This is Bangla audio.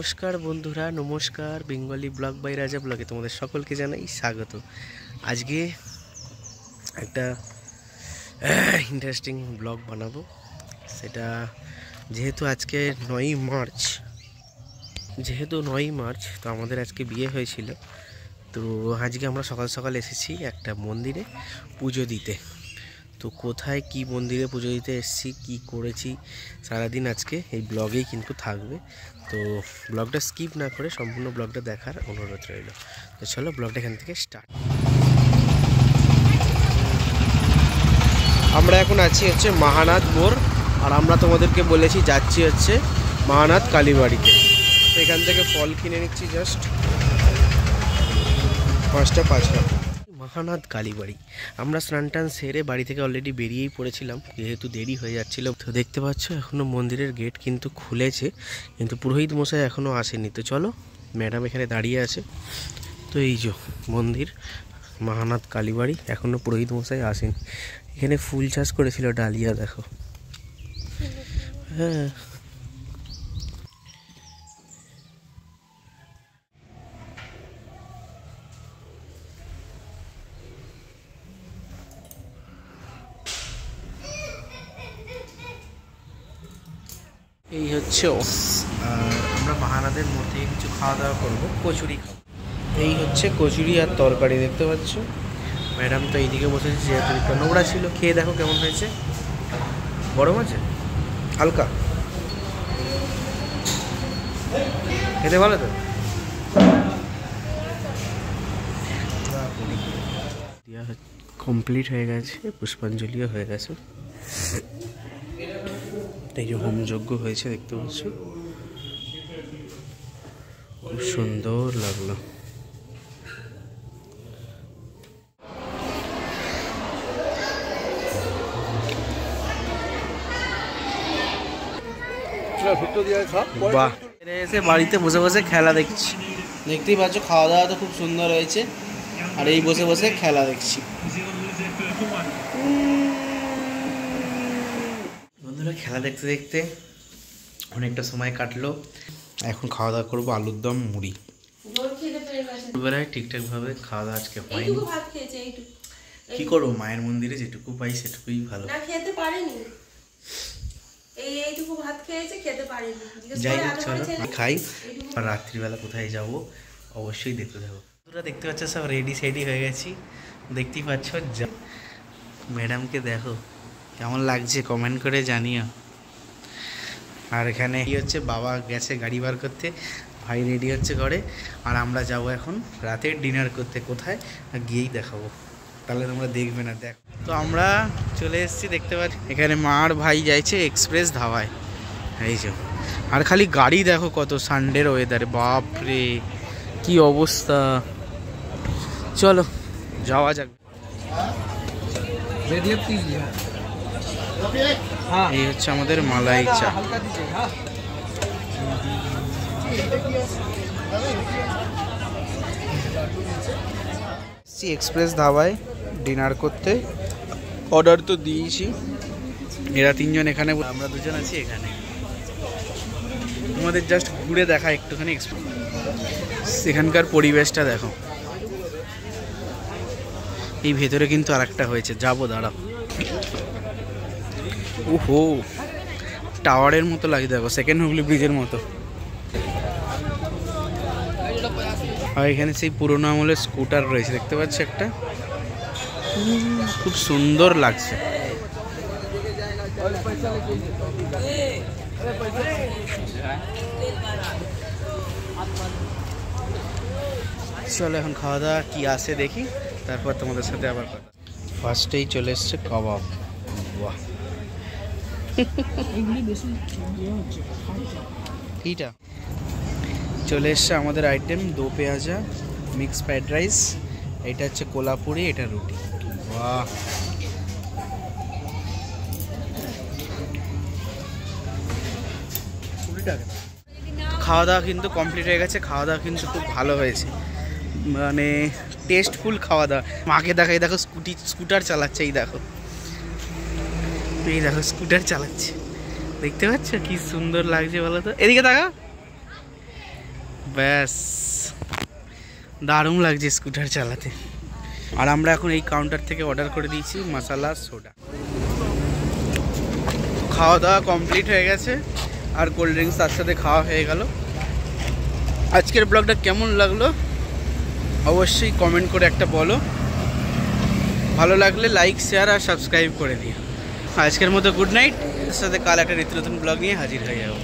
নমস্কার বন্ধুরা, নমস্কার। বেঙ্গলি ব্লগ বাই রাজা ব্লগে তোমাদের সকলকে জানাই স্বাগত। আজকে একটা ইন্টারেস্টিং ব্লগ বানাবো। সেটা যেহেতু আজকে 9ই মার্চ, তো আমাদের আজকে বিয়ে হয়েছিল। তো আজকে আমরা সকাল সকাল এসেছি একটা মন্দিরে পুজো দিতে। তো কোথায় কি মন্দিরে পুজো দিতে এসেছি, কি করেছি সারাদিন আজকে এই ব্লগেই কিন্তু থাকবে। তো ব্লগটা স্কিপ না করে সম্পূর্ণ ব্লগটা দেখার অনুরোধ রইল। তো চলো ব্লগটা এখান থেকে স্টার্ট। আমরা এখন আছি মহানাদ মোড়, আর আমরা তোমাদেরকে বলেছি যাচ্ছি মহানাদ কালীবাড়িতে। তো এখান থেকে ফল কিনে নিচ্ছি জাস্ট 5টা মহানাদ কালীবাড়ি। আমরা স্নান টান সেরে বাড়ি থেকে অলরেডি বেরিয়েই পড়েছিলাম, যেহেতু দেরি হয়ে যাচ্ছিল। তো দেখতে পাচ্ছ এখনও মন্দিরের গেট কিন্তু খুলেছে, কিন্তু পুরোহিত মশাই এখনও আসেনি। তো চলো, ম্যাডাম এখানে দাঁড়িয়ে আছে। তো এই যে মন্দির মহানাদ কালীবাড়ি, এখনও পুরোহিত মশাই আসেনি। এখানে ফুল চাষ করেছিল, ডালিয়া দেখো। হ্যাঁ, এই হচ্ছে। আর আমরা মহানাদের মধ্যে কিছু খাওয়া দাওয়া করবো, কচুরি খাবো। এই হচ্ছে কচুরি আর তরকারি, দেখতে পাচ্ছ। ম্যাডাম তো এইদিকে বসেছে, যেহেতু একটু নোংরা ছিল। খেয়ে দেখো কেমন হয়েছে। গরম আছে হালকা, খেতে ভালো তো। কমপ্লিট হয়ে গেছে, পুষ্পাঞ্জলিও হয়ে গেছে। এই যে হোমযজ্ঞ হয়েছে, দেখতে পাচ্ছ, খুব সুন্দর লাগলো। বাহ, এসে বাড়িতে বসে বসে খেলা দেখছি। দেখতেই পাচ্ছ, খাওয়া দাওয়া তো খুব সুন্দর হয়েছে, আর এই বসে বসে খেলা দেখছি। বন্ধুরা, খেলা দেখতে দেখতে অনেকটা সময় কাটলো। এখন খাওয়া দাওয়া করবো আলুর দম মুড়ি। দুবেলায় ঠিকঠাক ভাবে খাওয়া দাওয়া আজকে হয়নি। কি করবো, মায়ের মন্দিরে যেটুকু পাই সেটুকুই ভালো। যাই হোক, চলো খাই। আর রাত্রিবেলা কোথায় যাব অবশ্যই দেখতে থাকো। তোরা দেখতে পাচ্ছ সব রেডি সেডি হয়ে গেছি, দেখতেই পাচ্ছ। ম্যাডামকে দেখো কেমন লাগছে, কমেন্ট করে জানিও। আর এখানে কি হচ্ছে, বাবা গেছে গাড়ি বার করতে, ভাই রেডি হচ্ছে ঘরে। আর আমরা যাব এখন রাতের ডিনার করতে। কোথায় গিয়েই দেখাবো, তাহলে তোমরা দেখবে না। দেখ, তো আমরা চলে এসেছি, দেখতে পাচ্ছি। এখানে মা আর ভাই যাইছে এক্সপ্রেস ধাবায়। এই যে, আর খালি গাড়ি দেখো কত, সানডের ওয়েদারে, বাপরে কি অবস্থা। চলো যাওয়া যাক। এই হচ্ছে আমাদের মালাই চা। এক্সপ্রেস ধাবায় ডিনার করতে, অর্ডার তো দিয়েছি। এরা তিনজন এখানে, আমরা দুজন আছি এখানে। আমাদের জাস্ট ঘুরে দেখা একটুখানি, সেখানকার পরিবেশটা দেখো। এই ভেতরে কিন্তু আর একটা হয়েছে, যাবো, দাঁড়াও। ওহো, টাওয়ারের মতো লাগে দেখো, সেকেন্ড হুগলি ব্রিজের মতো। আর এখানে সেই পুরোনো আমলের স্কুটার রয়েছে, দেখতে পাচ্ছ একটা, খুব সুন্দর লাগছে। চলো এখন খাওয়া দাওয়া কি আসে দেখি, তারপর তোমাদের সাথে আবার কথা। ফার্স্টেই চলে এসছে কাবাব। বাহ, এইটা চলে এসছে আমাদের আইটেম, দো পেঁয়াজা মিক্স ফ্রাইড রাইস। এটা হচ্ছে কোলাপুরি, এটা রুটি। বাহ, খাওয়া দাওয়া কিন্তু কমপ্লিট হয়ে গেছে। খাওয়া দাওয়া কিন্তু খুব ভালো হয়েছে, মানে টেস্টফুল খাওয়া দাওয়া। মাকে দেখাই, দেখো স্কুটার চালাচ্ছে। এই দেখো স্কুটার চালাচ্ছে, দেখতে পাচ্ছ কি সুন্দর লাগছে বলো তো। এদিকে দেখা, ব্যাস, দারুণ লাগছে স্কুটার চালাতে। আর আমরা এখন এই কাউন্টার থেকে অর্ডার করে দিয়েছি মশালা সোডা। খাওয়া দাওয়া কমপ্লিট হয়ে গেছে, আর কোল্ড ড্রিঙ্কস তার সাথে খাওয়া হয়ে গেল। আজকের ব্লগটা কেমন লাগলো অবশ্যই কমেন্ট করে একটা বলো। ভালো লাগলে লাইক, শেয়ার আর সাবস্ক্রাইব করে দিও। আজকের মতো গুড নাইট। এর সাথে কাল একটা নিত্য নতুন ব্লগ নিয়ে হাজির হয়ে যাবো।